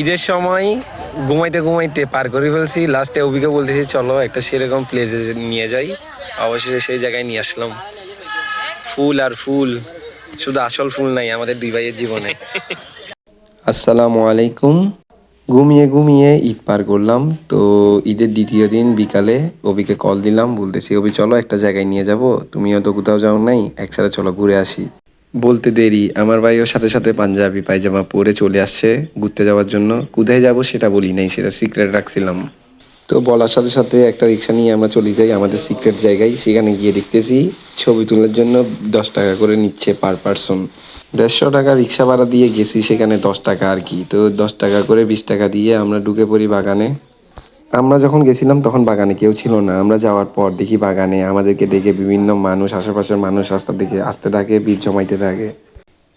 ঈদের সময় ঘুমাইতে ঘুমাইতে পার করে ফেলছি, লাস্টে অভিকে বলতেছি চলো একটা সেরকম প্লেসে নিয়ে যাই। অবশেষে সেই জায়গায় নিয়ে আসলাম। ফুল আর ফুল, শুধু আসল ফুল নাই আমাদের দুই ভাইয়ের জীবনে। আসসালামু আলাইকুম। ঘুমিয়ে ঘুমিয়ে ঈদ পার করলাম। তো ঈদের দ্বিতীয় দিন বিকালে অভিকে কল দিলাম, বলতেছি অভি চলো একটা জায়গায় নিয়ে যাব, তুমিও তো কোথাও যাও নাই, একসাথে চলো ঘুরে আসি। বলতে দেরি আমার ভাইও সাথে সাথে পাঞ্জাবি পায়জামা পরে চলে আসছে ঘুরতে যাওয়ার জন্য। কোথায় যাব সেটা বলি নাই, সেটা সিক্রেট রাখছিলাম। তো বলার সাথে সাথে একটা রিক্সা নিয়ে আমরা চলে যাই আমাদের সিক্রেট জায়গায়। সেখানে গিয়ে দেখতেছি ছবি তোলার জন্য 10 টাকা করে নিচ্ছে পার পারসন। 150 টাকা রিক্সা ভাড়া দিয়ে গেছি, সেখানে 10 টাকা আর কি। তো 10 টাকা করে 20 টাকা দিয়ে আমরা ঢুকে পড়ি বাগানে। আমরা যখন গেছিলাম তখন বাগানে কেউ ছিল না। আমরা যাওয়ার পর দেখি বাগানে আমাদেরকে দেখে বিভিন্ন মানুষ, আশেপাশের মানুষ রাস্তার দিকে আসতে থাকে, ভিড় জমাইতে থাকে।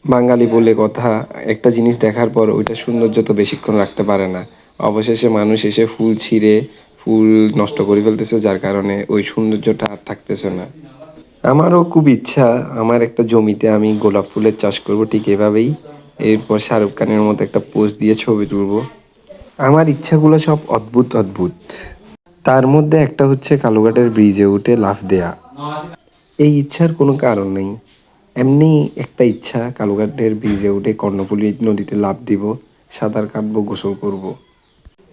বাঙালি বলে কথা, একটা জিনিস দেখার পর ওইটা সৌন্দর্য তো বেশিক্ষণ রাখতে পারে না। অবশেষে মানুষ এসে ফুল ছিঁড়ে ফুল নষ্ট করে ফেলতেছে, যার কারণে ওই সৌন্দর্যটা আর থাকতেছে না। আমারও খুব ইচ্ছা আমার একটা জমিতে আমি গোলাপ ফুলের চাষ করব ঠিক এভাবেই। এরপর শাহরুখ খানের মতো একটা পোজ দিয়ে ছবি তুলব। আমার ইচ্ছাগুলো সব অদ্ভুত অদ্ভুত। তার মধ্যে একটা হচ্ছে কালুঘাটের ব্রিজে উঠে লাফ দেয়া। এই ইচ্ছার কোনো কারণ নেই, এমনি একটা ইচ্ছা কালুঘাটের ব্রিজে উঠে কর্ণফুলী নদীতে লাফ দিব, সাঁতার কাটবো, গোসল করব।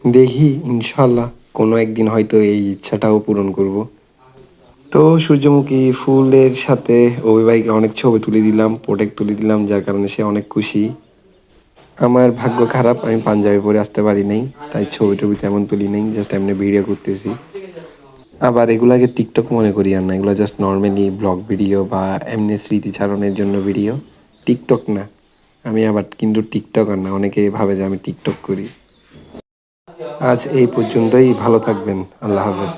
দেখি ইনশাল্লাহ কোনো একদিন হয়তো এই ইচ্ছাটাও পূরণ করব। তো সূর্যমুখী ফুলের সাথে অভিভাইকে অনেক ছবি তুলে দিলাম, প্রোটেক্ট তুলে দিলাম, যার কারণে সে অনেক খুশি। আমার ভাগ্য খারাপ, আমি পাঞ্জাবি পরে আসতে পারি নাই, তাই ছবি টবি তেমন তুলি নাই, জাস্ট এমনি ভিডিও করতেছি। আবার এগুলাকে টিকটক মনে করি আর না, এগুলো জাস্ট নর্মালি ব্লগ ভিডিও বা এমনি স্মৃতিচারণের জন্য ভিডিও, টিকটক না। আমি আবার কিন্তু টিকটকার না, অনেকে ভাবে যে আমি টিকটক করি। আজ এই পর্যন্তই, ভালো থাকবেন, আল্লাহ হাফেজ।